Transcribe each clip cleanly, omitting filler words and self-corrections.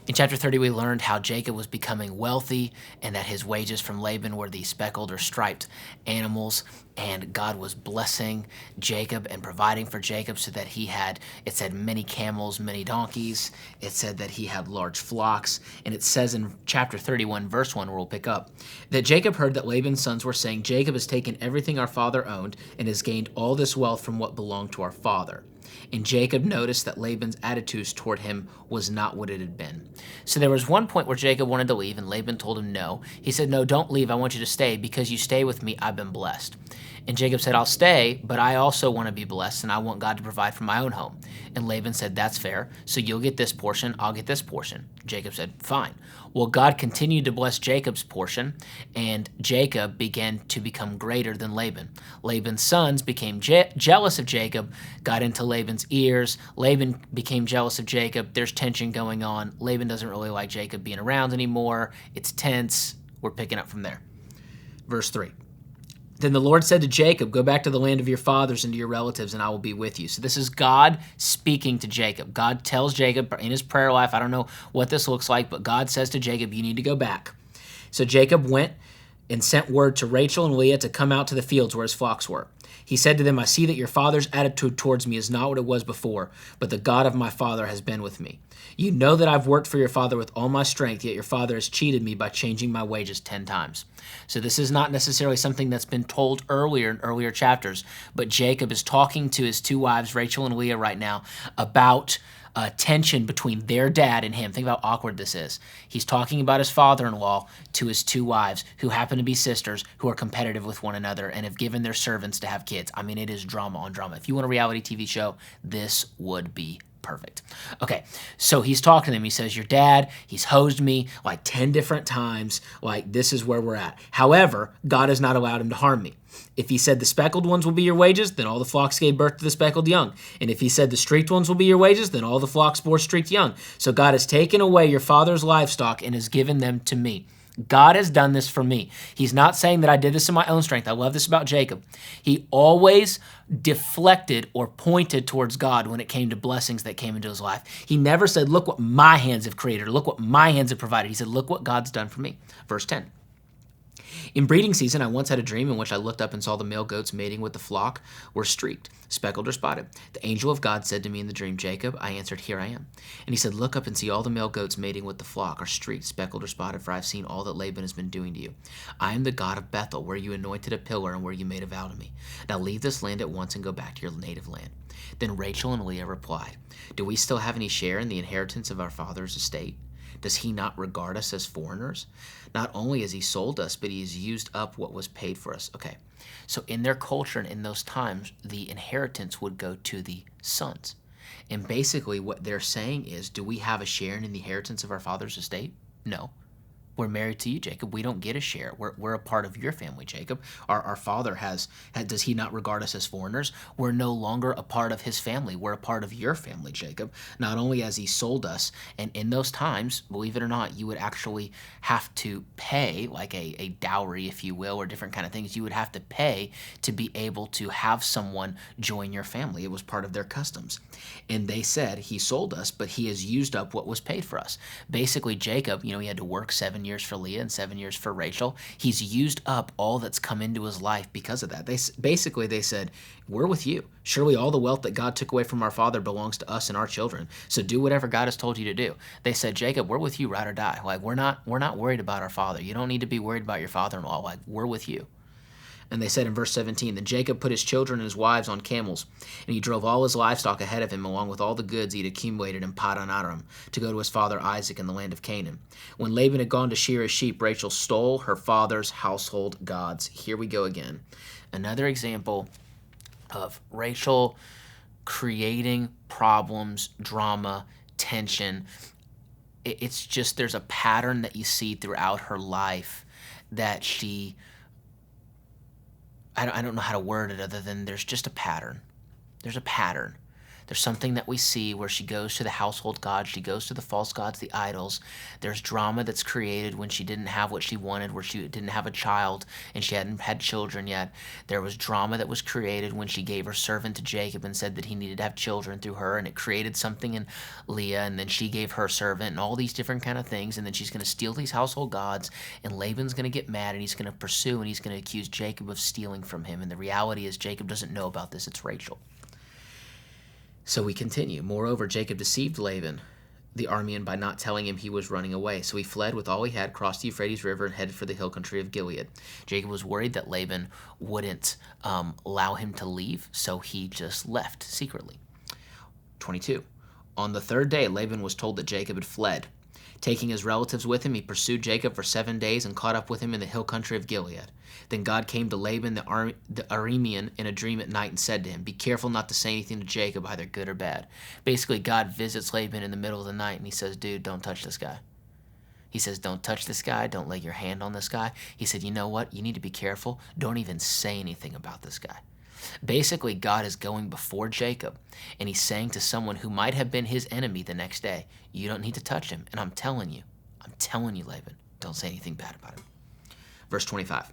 In chapter 30, we learned how Jacob was becoming wealthy and that his wages from Laban were the speckled or striped animals. And God was blessing Jacob and providing for Jacob so that he had, it said, many camels, many donkeys. It said that he had large flocks. And it says in chapter 31, verse 1, where we'll pick up, that Jacob heard that Laban's sons were saying, Jacob has taken everything our father owned and has gained all this wealth from what belonged to our father. And Jacob noticed that Laban's attitudes toward him was not what it had been. So there was one point where Jacob wanted to leave, and Laban told him no. He said, no, don't leave. I want you to stay. Because you stay with me, I've been blessed. And Jacob said, I'll stay, but I also want to be blessed, and I want God to provide for my own home. And Laban said, that's fair. So you'll get this portion, I'll get this portion. Jacob said, fine. Well, God continued to bless Jacob's portion, and Jacob began to become greater than Laban. Laban's sons became jealous of Jacob, got into Laban's ears. Laban became jealous of Jacob. There's tension going on. Laban doesn't really like Jacob being around anymore. It's tense. We're picking up from there. Verse 3. Then the Lord said to Jacob, go back to the land of your fathers and to your relatives, and I will be with you. So this is God speaking to Jacob. God tells Jacob in his prayer life, I don't know what this looks like, but God says to Jacob, you need to go back. So Jacob went and sent word to Rachel and Leah to come out to the fields where his flocks were. He said to them, I see that your father's attitude towards me is not what it was before, but the God of my father has been with me. You know that I've worked for your father with all my strength, yet your father has cheated me by changing my wages 10 times. So this is not necessarily something that's been told earlier in earlier chapters, but Jacob is talking to his two wives, Rachel and Leah, right now about tension between their dad and him. Think about how awkward this is. He's talking about his father-in-law to his two wives, who happen to be sisters, who are competitive with one another and have given their servants to have kids. I mean, it is drama on drama. If you want a reality TV show, this would be perfect. Okay, so he's talking to them. He says, your dad, he's hosed me like 10 different times. Like, this is where we're at. However, God has not allowed him to harm me. If he said the speckled ones will be your wages, then all the flocks gave birth to the speckled young. And if he said the streaked ones will be your wages, then all the flocks bore streaked young. So God has taken away your father's livestock and has given them to me. God has done this for me. He's not saying that I did this in my own strength. I love this about Jacob. He always deflected or pointed towards God when it came to blessings that came into his life. He never said, look what my hands have created, or look what my hands have provided. He said, look what God's done for me. Verse 10. In breeding season, I once had a dream in which I looked up and saw the male goats mating with the flock were streaked, speckled, or spotted. The angel of God said to me in the dream, Jacob. I answered, here I am. And he said, look up and see all the male goats mating with the flock are streaked, speckled, or spotted, for I have seen all that Laban has been doing to you. I am the God of Bethel, where you anointed a pillar and where you made a vow to me. Now leave this land at once and go back to your native land. Then Rachel and Leah replied, do we still have any share in the inheritance of our father's estate? Does he not regard us as foreigners? Not only has he sold us, but he has used up what was paid for us. Okay, so in their culture and in those times, the inheritance would go to the sons. And basically what they're saying is, do we have a share in the inheritance of our father's estate? No. We're married to you, Jacob. We don't get a share. We're a part of your family, Jacob. Our father does he not regard us as foreigners? We're no longer a part of his family. We're a part of your family, Jacob. Not only has he sold us, and in those times, believe it or not, you would actually have to pay, like a dowry, if you will, or different kind of things. You would have to pay to be able to have someone join your family. It was part of their customs. And they said, he sold us, but he has used up what was paid for us. Basically, Jacob, he had to work 7 years for Leah and 7 years for Rachel. He's used up all that's come into his life because of that. They said, we're with you. Surely all the wealth that God took away from our father belongs to us and our children. So do whatever God has told you to do. They said, Jacob, we're with you, ride or die. Like, we're not worried about our father. You don't need to be worried about your father-in-law. Like, we're with you. And they said in verse 17, then Jacob put his children and his wives on camels, and he drove all his livestock ahead of him, along with all the goods he had accumulated in Paddan Aram, to go to his father Isaac in the land of Canaan. When Laban had gone to shear his sheep, Rachel stole her father's household gods. Here we go again. Another example of Rachel creating problems, drama, tension. It's just, there's a pattern that you see throughout her life that she... I don't know how to word it other than there's just a pattern. There's There's something that we see where she goes to the household gods, she goes to the false gods, the idols. There's drama that's created when she didn't have what she wanted, where she didn't have a child and she hadn't had children yet. There was drama that was created when she gave her servant to Jacob and said that he needed to have children through her, and it created something in Leah, and then she gave her servant and all these different kind of things, and then she's going to steal these household gods, and Laban's going to get mad, and he's going to pursue, and he's going to accuse Jacob of stealing from him. And the reality is Jacob doesn't know about this. It's Rachel. So we continue. Moreover, Jacob deceived Laban, the Aramean, by not telling him he was running away. So he fled with all he had, crossed the Euphrates River, and headed for the hill country of Gilead. Jacob was worried that Laban wouldn't allow him to leave, so he just left secretly. 22. On the third day, Laban was told that Jacob had fled. Taking his relatives with him, he pursued Jacob for 7 days and caught up with him in the hill country of Gilead. Then God came to Laban the Aramean in a dream at night and said to him, "Be careful not to say anything to Jacob, either good or bad." Basically, God visits Laban in the middle of the night and he says, "Dude, don't touch this guy." He says, "Don't touch this guy. Don't lay your hand on this guy." He said, "You know what? You need to be careful. Don't even say anything about this guy." Basically, God is going before Jacob, and he's saying to someone who might have been his enemy the next day, "You don't need to touch him." And I'm telling you, Laban, don't say anything bad about him. Verse 25.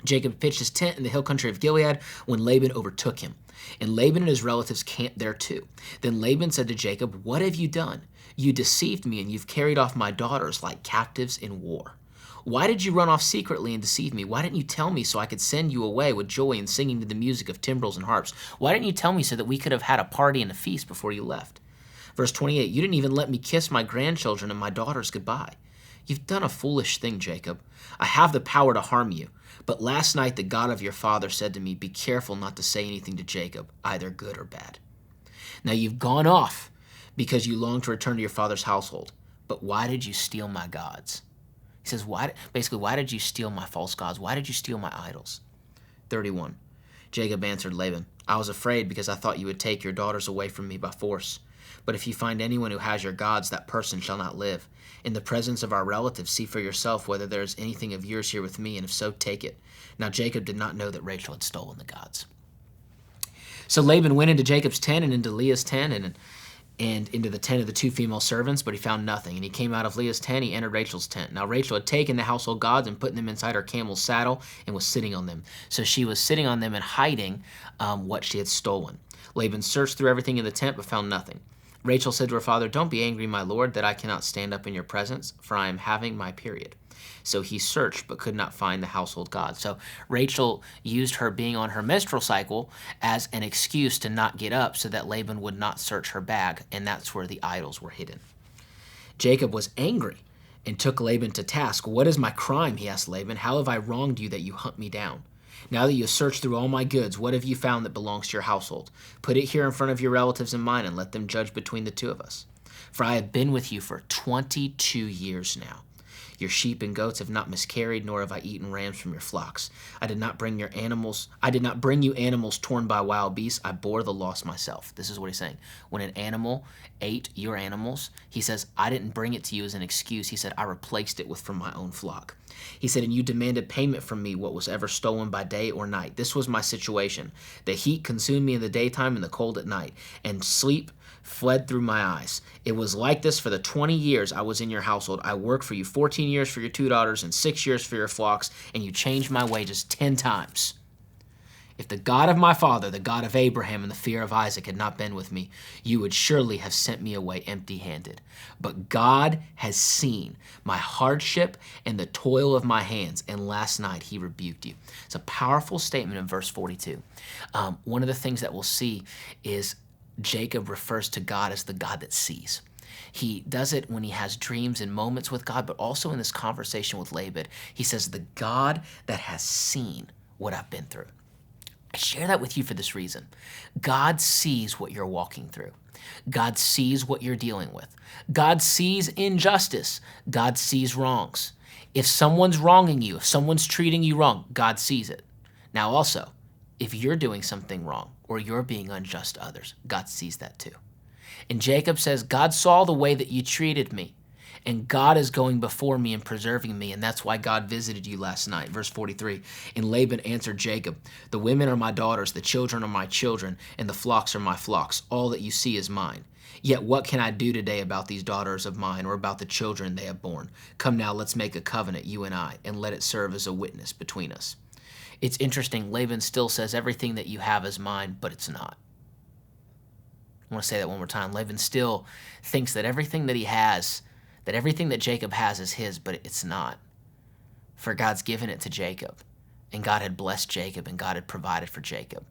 Jacob pitched his tent in the hill country of Gilead when Laban overtook him. And Laban and his relatives camped there too. Then Laban said to Jacob, "What have you done? You deceived me, and you've carried off my daughters like captives in war. Why did you run off secretly and deceive me? Why didn't you tell me so I could send you away with joy and singing to the music of timbrels and harps? Why didn't you tell me so that we could have had a party and a feast before you left?" Verse 28, "You didn't even let me kiss my grandchildren and my daughters goodbye. You've done a foolish thing, Jacob. I have the power to harm you. But last night the God of your father said to me, 'Be careful not to say anything to Jacob, either good or bad.' Now you've gone off because you long to return to your father's household. But why did you steal my gods?" He says, why did you steal my false gods? Why did you steal my idols? 31. Jacob answered Laban, "I was afraid because I thought you would take your daughters away from me by force. But if you find anyone who has your gods, that person shall not live. In the presence of our relatives, see for yourself whether there is anything of yours here with me, and if so, take it." Now Jacob did not know that Rachel had stolen the gods. So Laban went into Jacob's tent and into Leah's tent and into the tent of the two female servants, but he found nothing. And he came out of Leah's tent, he entered Rachel's tent. Now Rachel had taken the household gods and put them inside her camel's saddle and was sitting on them. So she was sitting on them and hiding what she had stolen. Laban searched through everything in the tent, but found nothing. Rachel said to her father, "Don't be angry, my lord, that I cannot stand up in your presence, for I am having my period." So he searched, but could not find the household gods. So Rachel used her being on her menstrual cycle as an excuse to not get up so that Laban would not search her bag, and that's where the idols were hidden. Jacob was angry and took Laban to task. "What is my crime?" he asked Laban. "How have I wronged you that you hunt me down? Now that you have searched through all my goods, what have you found that belongs to your household? Put it here in front of your relatives and mine, and let them judge between the two of us. For I have been with you for 22 years now. Your sheep and goats have not miscarried, nor have I eaten rams from your flocks. I did not bring you animals torn by wild beasts. I bore the loss myself." This is what he's saying. When an animal ate your animals, he says, "I didn't bring it to you as an excuse." He said, "I replaced it with from my own flock." He said, "And you demanded payment from me what was ever stolen by day or night. This was my situation. The heat consumed me in the daytime and the cold at night, and sleep fled through my eyes. It was like this for the 20 years I was in your household. I worked for you 14 years for your 2 daughters and 6 years for your flocks, and you changed my wages 10 times. If the God of my father, the God of Abraham and the fear of Isaac had not been with me, you would surely have sent me away empty-handed. But God has seen my hardship and the toil of my hands, and last night he rebuked you." It's a powerful statement in verse 42. One of the things that we'll see is Jacob refers to God as the God that sees. He does it when he has dreams and moments with God, but also in this conversation with Laban. He says, "The God that has seen what I've been through." I share that with you for this reason. God sees what you're walking through. God sees what you're dealing with. God sees injustice. God sees wrongs. If someone's wronging you, if someone's treating you wrong, God sees it. Now also, if you're doing something wrong or you're being unjust to others, God sees that too. And Jacob says, "God saw the way that you treated me, And God is going before me and preserving me, and that's why God visited you last night. Verse 43, and Laban answered Jacob, the women are my daughters, the children are my children, and the flocks are my flocks. All that you see is mine. Yet what can I do today about these daughters of mine or about the children they have borne? Come now, let's make a covenant, you and I, and let it serve as a witness between us. It's interesting, Laban still says everything that you have is mine, but it's not. I want to say that one more time. Laban still thinks that everything that he has, that everything that Jacob has is his, but it's not. For God's given it to Jacob, and God had blessed Jacob, and God had provided for Jacob.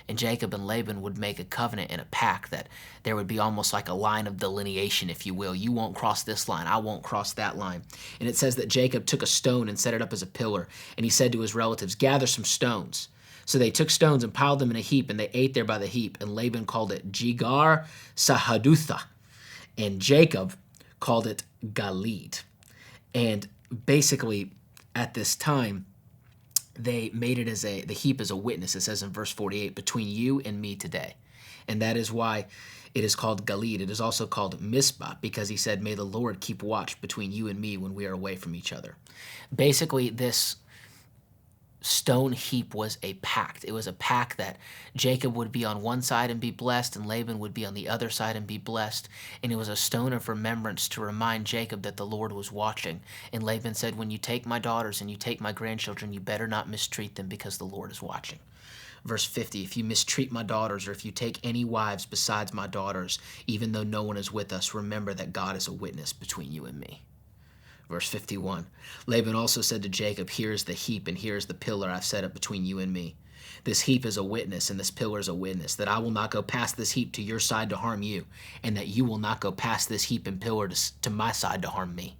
And Jacob and Laban would make a covenant and a pact that there would be almost like a line of delineation, if you will. You won't cross this line. I won't cross that line. And it says that Jacob took a stone and set it up as a pillar. And he said to his relatives, gather some stones. So they took stones and piled them in a heap, and they ate there by the heap. And Laban called it Jigar Sahadutha. And Jacob called it Galid. And basically, at this time, they made it as the heap as a witness. It says in verse 48, between you and me today. And that is why it is called Galid. It is also called Mizpah, because he said, may the Lord keep watch between you and me when we are away from each other. Basically, this stone heap was a pact. It was a pact that Jacob would be on one side and be blessed, and Laban would be on the other side and be blessed. And it was a stone of remembrance to remind Jacob that the Lord was watching. And Laban said, when you take my daughters and you take my grandchildren, you better not mistreat them, because the Lord is watching. Verse 50, if you mistreat my daughters, or if you take any wives besides my daughters, even though no one is with us, remember that God is a witness between you and me. Verse 51, Laban also said to Jacob, here is the heap and here is the pillar I've set up between you and me. This heap is a witness and this pillar is a witness, that I will not go past this heap to your side to harm you, and that you will not go past this heap and pillar to my side to harm me.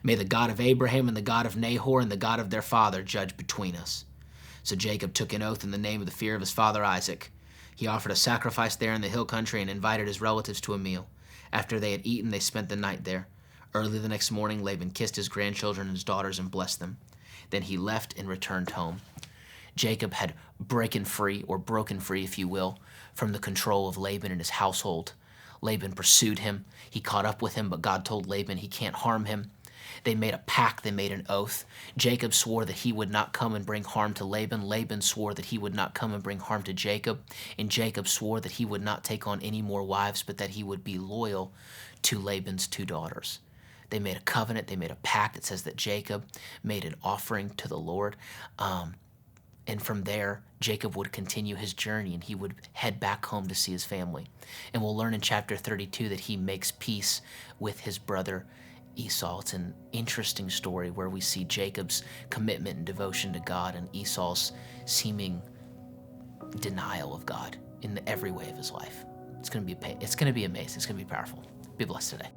May the God of Abraham and the God of Nahor and the God of their father judge between us. So Jacob took an oath in the name of the fear of his father Isaac. He offered a sacrifice there in the hill country and invited his relatives to a meal. After they had eaten, they spent the night there. Early the next morning, Laban kissed his grandchildren and his daughters and blessed them. Then he left and returned home. Jacob had broken free, if you will, from the control of Laban and his household. Laban pursued him. He caught up with him, but God told Laban he can't harm him. They made a pact. They made an oath. Jacob swore that he would not come and bring harm to Laban. Laban swore that he would not come and bring harm to Jacob. And Jacob swore that he would not take on any more wives, but that he would be loyal to Laban's two daughters. They made a covenant. They made a pact. It says that Jacob made an offering to the Lord. And from there, Jacob would continue his journey, and he would head back home to see his family. And we'll learn in chapter 32 that he makes peace with his brother Esau. It's an interesting story where we see Jacob's commitment and devotion to God and Esau's seeming denial of God in every way of his life. It's going to be amazing. It's going to be powerful. Be blessed today.